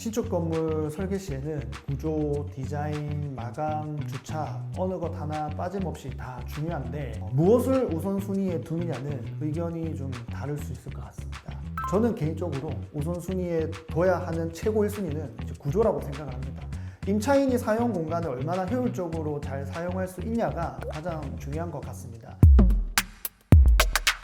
신축 건물 설계 시에는 구조, 디자인, 마감, 주차 어느 것 하나 빠짐없이 다 중요한데 무엇을 우선순위에 두느냐는 의견이 좀 다를 수 있을 것 같습니다. 저는 개인적으로 우선순위에 둬야 하는 최고 1순위는 구조라고 생각을 합니다. 임차인이 사용 공간을 얼마나 효율적으로 잘 사용할 수 있냐가 가장 중요한 것 같습니다.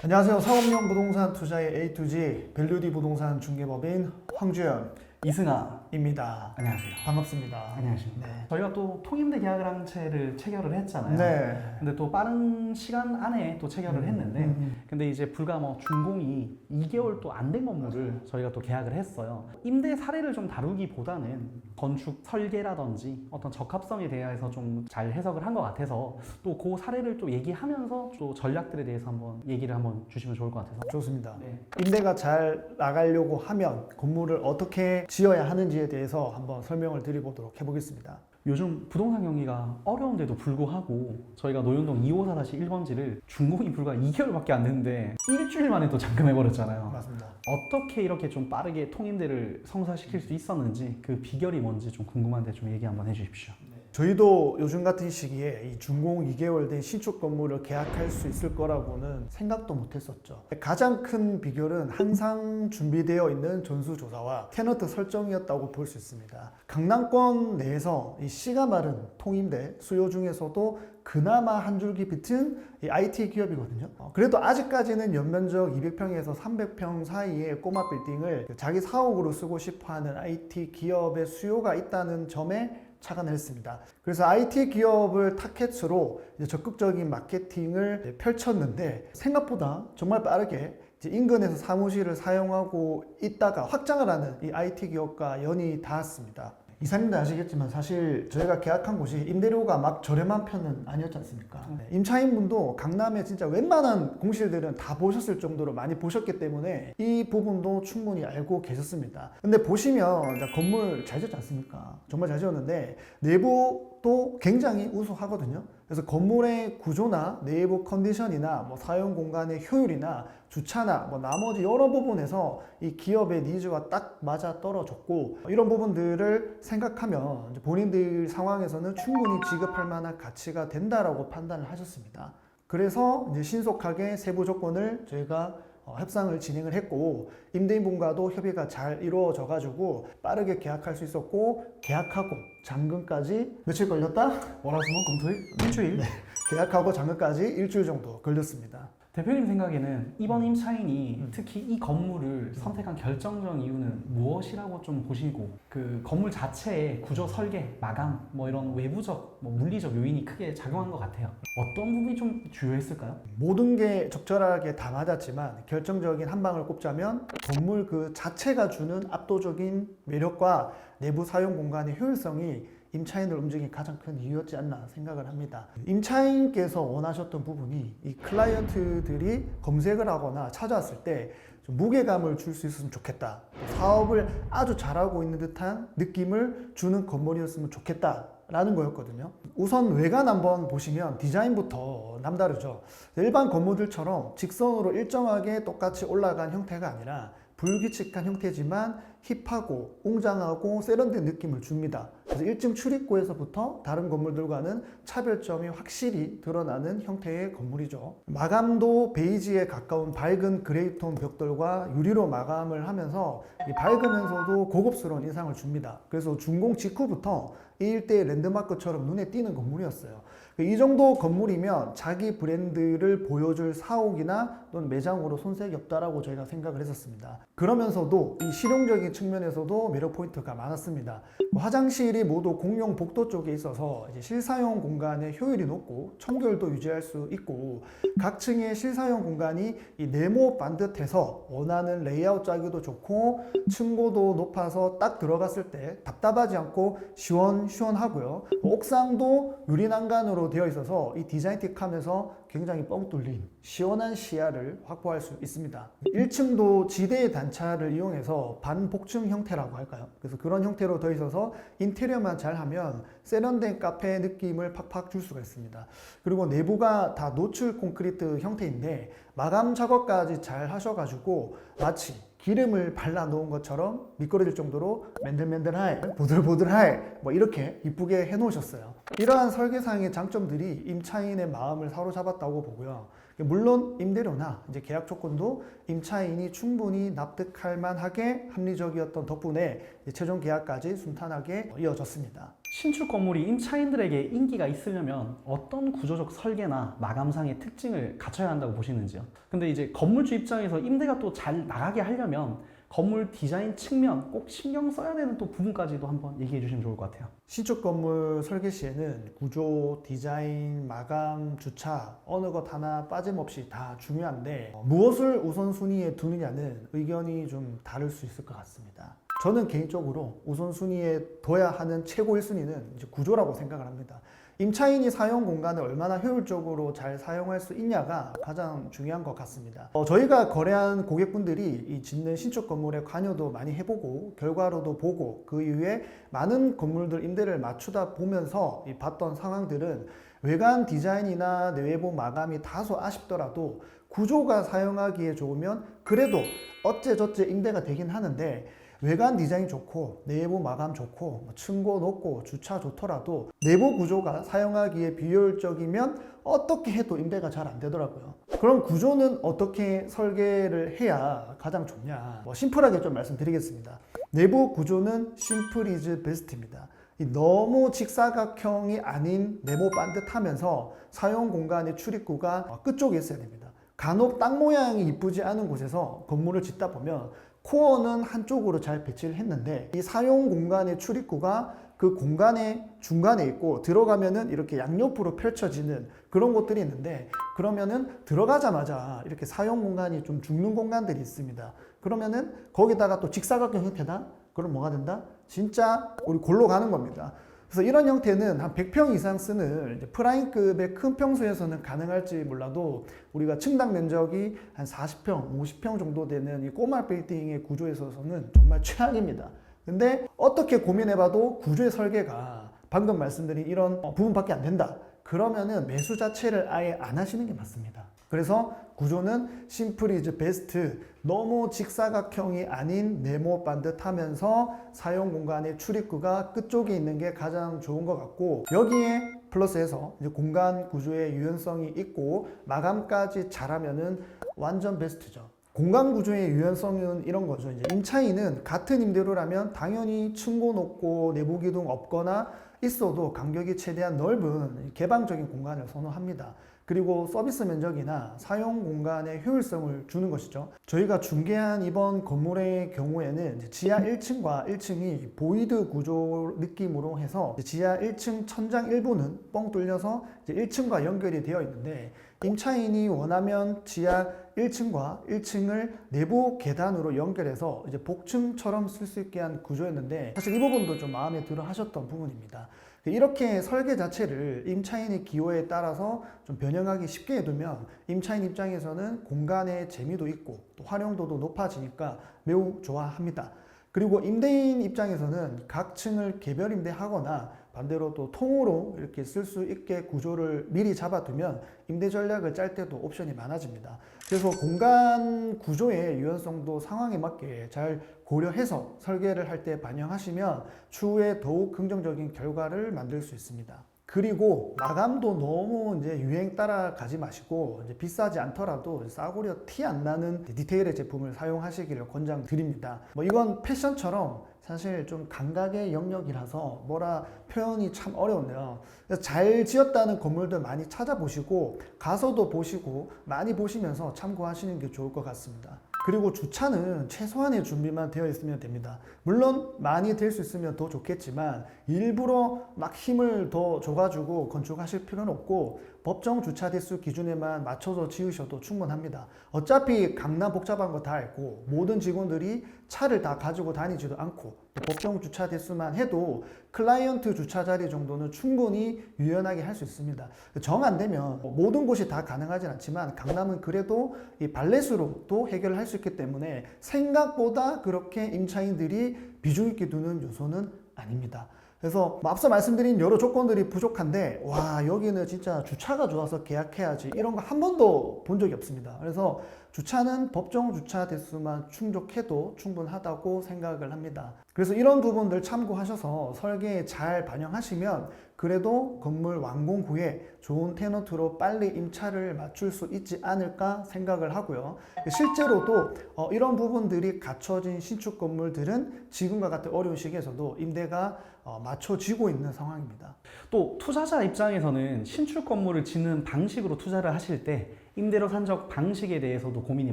안녕하세요. 상업용 부동산 투자의 A to G 밸류디 부동산 중개법인 황주현 이승아입니다. 안녕하세요. 반갑습니다. 안녕하십니까. 네. 저희가 또 통임대 계약을 한 채를 체결을 했잖아요. 네. 근데 또 빠른 시간 안에 또 체결을 했는데 근데 이제 불과 준공이 2개월 또 안 된 건물을 저희가 또 계약을 했어요. 임대 사례를 좀 다루기보다는 건축 설계라든지 어떤 적합성에 대해서 좀 잘 해석을 한 것 같아서 또 그 사례를 또 얘기하면서 또 전략들에 대해서 한번 얘기를 한번 주시면 좋을 것 같아서. 좋습니다. 네. 임대가 잘 나가려고 하면 건물을 어떻게 지어야 하는지에 대해서 한번 설명을 드려보도록 해보겠습니다. 요즘 부동산 경기가 어려운데도 불구하고 저희가 노현동 254-1번지를 준공이 불과 2개월밖에 안 됐는데 일주일 만에 또 잠금해버렸잖아요. 맞습니다. 어떻게 이렇게 좀 빠르게 통임대를 성사시킬 수 있었는지 그 비결이 뭔지 좀 궁금한데 좀 얘기 한번 해주십시오. 저희도 요즘 같은 시기에 이 준공 2개월 된 신축 건물을 계약할 수 있을 거라고는 생각도 못 했었죠. 가장 큰 비결은 항상 준비되어 있는 전수조사와 테너트 설정이었다고 볼 수 있습니다. 강남권 내에서 이 씨가 마른 통임대 수요 중에서도 그나마 한 줄기 빛은 이 IT 기업이거든요. 그래도 아직까지는 연면적 200평에서 300평 사이의 꼬마 빌딩을 자기 사옥으로 쓰고 싶어하는 IT 기업의 수요가 있다는 점에 착안을 했습니다. 그래서 IT 기업을 타겟으로 적극적인 마케팅을 펼쳤는데 생각보다 정말 빠르게 인근에서 사무실을 사용하고 있다가 확장을 하는 이 IT 기업과 연이 닿았습니다. 이사님도 아시겠지만 사실 저희가 계약한 곳이 임대료가 막 저렴한 편은 아니었지 않습니까? 임차인분도 강남에 진짜 웬만한 공실들은 다 보셨을 정도로 많이 보셨기 때문에 이 부분도 충분히 알고 계셨습니다. 근데 보시면 건물 잘 지었지 않습니까? 정말 잘 지었는데 내부도 굉장히 우수하거든요. 그래서 건물의 구조나 내부 컨디션이나 사용 공간의 효율이나 주차나 나머지 여러 부분에서 이 기업의 니즈와 딱 맞아 떨어졌고 이런 부분들을 생각하면 본인들 상황에서는 충분히 지급할 만한 가치가 된다라고 판단을 하셨습니다. 그래서 이제 신속하게 세부 조건을 저희가 협상을 진행을 했고 임대인분과도 협의가 잘 이루어져 가지고 빠르게 계약할 수 있었고 계약하고 잔금까지 며칠 걸렸다? 월화수목금토일 일주일. 네. 계약하고 잔금까지 일주일 정도 걸렸습니다. 대표님 생각에는 이번 임차인이 특히 이 건물을 선택한 결정적 이유는 무엇이라고 좀 보시고 그 건물 자체의 구조 설계, 마감 이런 외부적 물리적 요인이 크게 작용한 것 같아요. 어떤 부분이 좀 주요했을까요? 모든 게 적절하게 다 맞았지만 결정적인 한 방을 꼽자면 건물 그 자체가 주는 압도적인 매력과 내부 사용 공간의 효율성이 임차인을 움직인 가장 큰 이유였지 않나 생각을 합니다. 임차인께서 원하셨던 부분이 이 클라이언트들이 검색을 하거나 찾아왔을 때 좀 무게감을 줄 수 있으면 좋겠다. 사업을 아주 잘하고 있는 듯한 느낌을 주는 건물이었으면 좋겠다. 라는 거였거든요. 우선 외관 한번 보시면 디자인부터 남다르죠. 일반 건물들처럼 직선으로 일정하게 똑같이 올라간 형태가 아니라 불규칙한 형태지만 힙하고 웅장하고 세련된 느낌을 줍니다. 그래서 1층 출입구에서부터 다른 건물들과는 차별점이 확실히 드러나는 형태의 건물이죠. 마감도 베이지에 가까운 밝은 그레이톤 벽돌과 유리로 마감을 하면서 밝으면서도 고급스러운 인상을 줍니다. 그래서 준공 직후부터 이 일대의 랜드마크처럼 눈에 띄는 건물이었어요. 이 정도 건물이면 자기 브랜드를 보여줄 사옥이나 또는 매장으로 손색이 없다라고 저희가 생각을 했었습니다. 그러면서도 이 실용적인 측면에서도 매력 포인트가 많았습니다. 화장실이 모두 공용 복도 쪽에 있어서 이제 실사용 공간의 효율이 높고 청결도 유지할 수 있고 각 층의 실사용 공간이 이 네모 반듯해서 원하는 레이아웃 짜기도 좋고 층고도 높아서 딱 들어갔을 때 답답하지 않고 시원시원하고요. 옥상도 유리 난간으로 되어 있어서 이 디자인틱하면서 굉장히 뻥 뚫린 시원한 시야를 확보할 수 있습니다. 1층도 지대의 단차를 이용해서 반복층 형태라고 할까요? 그래서 그런 형태로 되어 있어서 인테리어만 잘하면 세련된 카페 느낌을 팍팍 줄 수가 있습니다. 그리고 내부가 다 노출 콘크리트 형태인데 마감 작업까지 잘 하셔가지고 마치 기름을 발라 놓은 것처럼 미끄러질 정도로 맨들맨들할, 보들보들할 뭐 이렇게 이쁘게 해놓으셨어요. 이러한 설계상의 장점들이 임차인의 마음을 사로잡았다고 보고요. 물론 임대료나 이제 계약 조건도 임차인이 충분히 납득할 만하게 합리적이었던 덕분에 최종 계약까지 순탄하게 이어졌습니다. 신축 건물이 임차인들에게 인기가 있으려면 어떤 구조적 설계나 마감상의 특징을 갖춰야 한다고 보시는지요? 근데 이제 건물주 입장에서 임대가 또 잘 나가게 하려면 건물 디자인 측면 꼭 신경 써야 되는 또 부분까지도 한번 얘기해 주시면 좋을 것 같아요. 신축 건물 설계 시에는 구조, 디자인, 마감, 주차 어느 것 하나 빠짐없이 다 중요한데 무엇을 우선순위에 두느냐는 의견이 좀 다를 수 있을 것 같습니다. 저는 개인적으로 우선순위에 둬야 하는 최고 1순위는 이제 구조라고 생각을 합니다. 임차인이 사용 공간을 얼마나 효율적으로 잘 사용할 수 있냐가 가장 중요한 것 같습니다. 저희가 거래한 고객분들이 이 짓는 신축 건물에 관여도 많이 해보고 결과로도 보고 그 이후에 많은 건물들 임대를 맞추다 보면서 봤던 상황들은 외관 디자인이나 내외부 마감이 다소 아쉽더라도 구조가 사용하기에 좋으면 그래도 어째저째 임대가 되긴 하는데 외관 디자인 좋고 내부 마감 좋고 층고 높고 주차 좋더라도 내부 구조가 사용하기에 비효율적이면 어떻게 해도 임대가 잘 안 되더라고요. 그럼 구조는 어떻게 설계를 해야 가장 좋냐? 심플하게 좀 말씀드리겠습니다. 내부 구조는 심플 이즈 베스트입니다. 너무 직사각형이 아닌 네모 반듯하면서 사용 공간의 출입구가 끝쪽에 있어야 됩니다. 간혹 땅 모양이 이쁘지 않은 곳에서 건물을 짓다 보면 코어는 한쪽으로 잘 배치를 했는데 이 사용 공간의 출입구가 그 공간의 중간에 있고 들어가면은 이렇게 양옆으로 펼쳐지는 그런 곳들이 있는데 그러면은 들어가자마자 이렇게 사용 공간이 좀 죽는 공간들이 있습니다. 그러면은 거기다가 또 직사각형 형태다? 그럼 뭐가 된다? 진짜 우리 골로 가는 겁니다. 그래서 이런 형태는 한 100평 이상 쓰는 프라임급의 큰 평수에서는 가능할지 몰라도 우리가 층당 면적이 한 40평, 50평 정도 되는 이 꼬마 빌딩의 구조에 있어서는 정말 최악입니다. 근데 어떻게 고민해봐도 구조의 설계가 방금 말씀드린 이런 부분밖에 안 된다. 그러면은 매수 자체를 아예 안 하시는 게 맞습니다. 그래서 구조는 심플 이즈 베스트, 너무 직사각형이 아닌 네모 반듯하면서 사용 공간의 출입구가 끝쪽에 있는 게 가장 좋은 것 같고 여기에 플러스해서 이제 공간 구조의 유연성이 있고 마감까지 잘하면은 완전 베스트죠. 공간 구조의 유연성은 이런 거죠. 이제 임차인은 같은 임대료라면 당연히 층고 높고 내부 기둥 없거나 있어도 간격이 최대한 넓은 개방적인 공간을 선호합니다. 그리고 서비스 면적이나 사용 공간의 효율성을 주는 것이죠. 저희가 중개한 이번 건물의 경우에는 지하 1층과 1층이 보이드 구조 느낌으로 해서 지하 1층 천장 일부는 뻥 뚫려서 1층과 연결이 되어 있는데 임차인이 원하면 지하 1층과 1층을 내부 계단으로 연결해서 이제 복층처럼 쓸 수 있게 한 구조였는데 사실 이 부분도 좀 마음에 들어 하셨던 부분입니다. 이렇게 설계 자체를 임차인의 기호에 따라서 좀 변형하기 쉽게 해두면 임차인 입장에서는 공간의 재미도 있고 또 활용도도 높아지니까 매우 좋아합니다. 그리고 임대인 입장에서는 각 층을 개별 임대하거나 반대로 또 통으로 이렇게 쓸 수 있게 구조를 미리 잡아두면 임대 전략을 짤 때도 옵션이 많아집니다. 그래서 공간 구조의 유연성도 상황에 맞게 잘 고려해서 설계를 할 때 반영하시면 추후에 더욱 긍정적인 결과를 만들 수 있습니다. 그리고 마감도 너무 이제 유행 따라가지 마시고 이제 비싸지 않더라도 싸구려 티 안 나는 디테일의 제품을 사용하시기를 권장드립니다. 이건 패션처럼 사실 좀 감각의 영역이라서 뭐라 표현이 참 어려운데요. 잘 지었다는 건물들 많이 찾아보시고 가서도 보시고 많이 보시면서 참고하시는 게 좋을 것 같습니다. 그리고 주차는 최소한의 준비만 되어 있으면 됩니다. 물론 많이 될 수 있으면 더 좋겠지만 일부러 막 힘을 더 줘가지고 건축하실 필요는 없고 법정 주차 대수 기준에만 맞춰서 지으셔도 충분합니다. 어차피 강남 복잡한 거 다 알고 모든 직원들이 차를 다 가지고 다니지도 않고 법정 주차 대수만 해도 클라이언트 주차 자리 정도는 충분히 유연하게 할 수 있습니다. 정 안 되면 모든 곳이 다 가능하진 않지만 강남은 그래도 이 발렛으로도 해결할 수 있기 때문에 생각보다 그렇게 임차인들이 비중 있게 두는 요소는 아닙니다. 그래서 앞서 말씀드린 여러 조건들이 부족한데 와 여기는 진짜 주차가 좋아서 계약해야지 이런 거 한 번도 본 적이 없습니다. 그래서 주차는 법정 주차 대수만 충족해도 충분하다고 생각을 합니다. 그래서 이런 부분들 참고하셔서 설계에 잘 반영하시면 그래도 건물 완공 후에 좋은 테너트로 빨리 임차를 맞출 수 있지 않을까 생각을 하고요. 실제로도 이런 부분들이 갖춰진 신축 건물들은 지금과 같은 어려운 시기에서도 임대가 맞춰지고 있는 상황입니다. 또 투자자 입장에서는 신축 건물을 짓는 방식으로 투자를 하실 때 임대료 산적 방식에 대해서도 고민이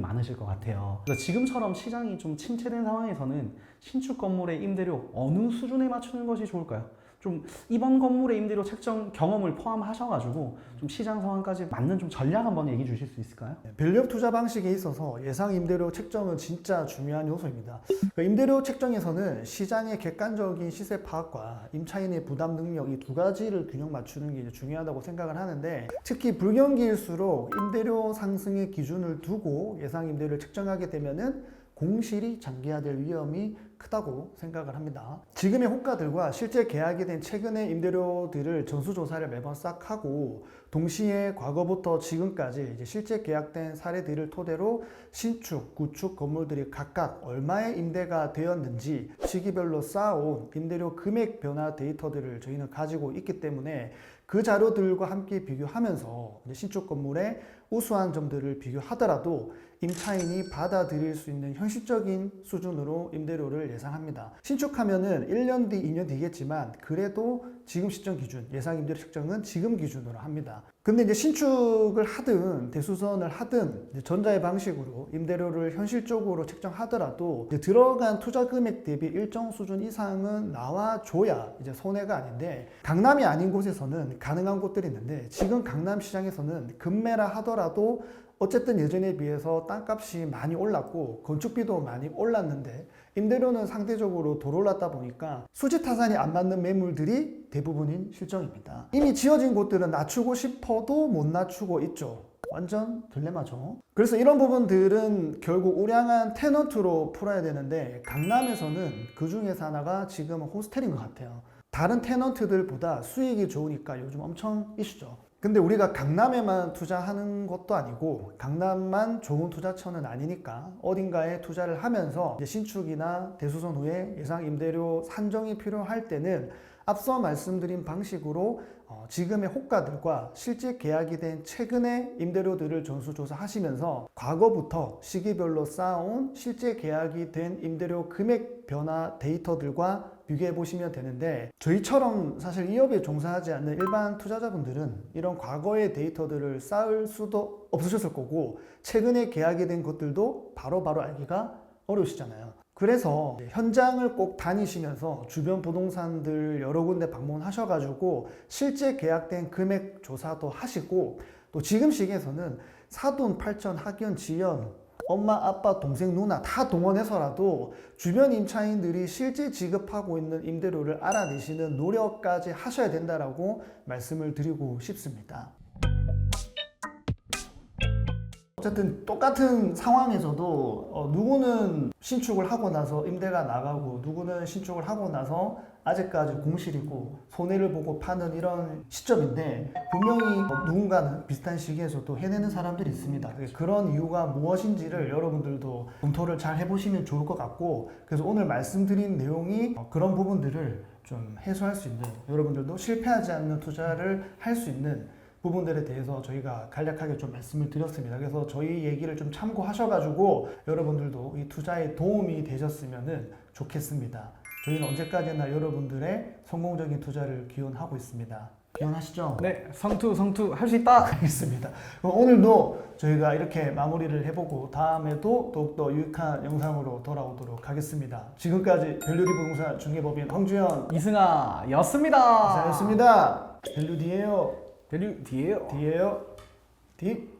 많으실 것 같아요. 그래서 지금처럼 시장이 좀 침체된 상황에서는 신축 건물의 임대료 어느 수준에 맞추는 것이 좋을까요? 좀 이번 건물의 임대료 책정 경험을 포함하셔가지고 좀 시장 상황까지 맞는 좀 전략 한번 얘기해 주실 수 있을까요? 밸류업 투자 방식에 있어서 예상 임대료 책정은 진짜 중요한 요소입니다. 임대료 책정에서는 시장의 객관적인 시세 파악과 임차인의 부담 능력 이 두 가지를 균형 맞추는 게 중요하다고 생각을 하는데, 특히 불경기일수록 임대료 상승의 기준을 두고 예상 임대료를 책정하게 되면은 공실이 장기화될 위험이 크다고 생각을 합니다. 지금의 호가들과 실제 계약이 된 최근의 임대료들을 전수조사를 매번 싹 하고, 동시에 과거부터 지금까지 이제 실제 계약된 사례들을 토대로 신축, 구축 건물들이 각각 얼마의 임대가 되었는지 시기별로 쌓아온 임대료 금액 변화 데이터들을 저희는 가지고 있기 때문에 그 자료들과 함께 비교하면서 신축 건물의 우수한 점들을 비교하더라도 임차인이 받아들일 수 있는 현실적인 수준으로 임대료를 예상합니다. 신축하면은 1년 뒤, 2년 뒤겠지만 그래도 지금 시점 기준, 예상 임대료 책정은 지금 기준으로 합니다. 근데 이제 신축을 하든 대수선을 하든 전자의 방식으로 임대료를 현실적으로 책정하더라도 이제 들어간 투자 금액 대비 일정 수준 이상은 나와줘야 이제 손해가 아닌데, 강남이 아닌 곳에서는 가능한 곳들이 있는데, 지금 강남 시장에서는 급매라 하더라도 어쨌든 예전에 비해서 땅값이 많이 올랐고 건축비도 많이 올랐는데 임대료는 상대적으로 덜 올랐다 보니까 수지 타산이 안 맞는 매물들이 대부분인 실정입니다. 이미 지어진 곳들은 낮추고 싶어도 못 낮추고 있죠. 완전 딜레마죠. 그래서 이런 부분들은 결국 우량한 테너트로 풀어야 되는데, 강남에서는 그 중에서 하나가 지금 호스텔인 것 같아요. 다른 테너트들보다 수익이 좋으니까 요즘 엄청 이슈죠. 근데 우리가 강남에만 투자하는 것도 아니고 강남만 좋은 투자처는 아니니까 어딘가에 투자를 하면서 이제 신축이나 대수선 후에 예상 임대료 산정이 필요할 때는 앞서 말씀드린 방식으로 지금의 호가들과 실제 계약이 된 최근의 임대료들을 전수조사하시면서 과거부터 시기별로 쌓아온 실제 계약이 된 임대료 금액 변화 데이터들과 비교해 보시면 되는데, 저희처럼 사실 이 업에 종사하지 않는 일반 투자자분들은 이런 과거의 데이터들을 쌓을 수도 없으셨을 거고 최근에 계약이 된 것들도 바로바로 알기가 어려우시잖아요. 그래서 현장을 꼭 다니시면서 주변 부동산들 여러 군데 방문하셔가지고 실제 계약된 금액 조사도 하시고, 또 지금 시기에서는 사돈, 팔촌, 학연, 지연, 엄마, 아빠, 동생, 누나 다 동원해서라도 주변 임차인들이 실제 지급하고 있는 임대료를 알아내시는 노력까지 하셔야 된다라고 말씀을 드리고 싶습니다. 어쨌든 똑같은 상황에서도 누구는 신축을 하고 나서 임대가 나가고 누구는 신축을 하고 나서 아직까지 공실이고 손해를 보고 파는 이런 시점인데, 분명히 누군가는 비슷한 시기에서도 해내는 사람들이 있습니다. 그런 이유가 무엇인지를 여러분들도 검토를 잘 해보시면 좋을 것 같고, 그래서 오늘 말씀드린 내용이 그런 부분들을 좀 해소할 수 있는, 여러분들도 실패하지 않는 투자를 할 수 있는 부분들에 대해서 저희가 간략하게 좀 말씀을 드렸습니다. 그래서 저희 얘기를 좀 참고하셔가지고 여러분들도 이 투자에 도움이 되셨으면 좋겠습니다. 저희는 언제까지나 여러분들의 성공적인 투자를 기원하고 있습니다. 기원하시죠? 네, 성투 할 수 있다. 알겠습니다. 그럼 오늘도 저희가 이렇게 마무리를 해보고 다음에도 더욱더 유익한 영상으로 돌아오도록 하겠습니다. 지금까지 밸류리 부동산 중개법인 황주현 이승아였습니다. 이사였습니다. 밸류 D예요. 밸류 D예요. D예요. D.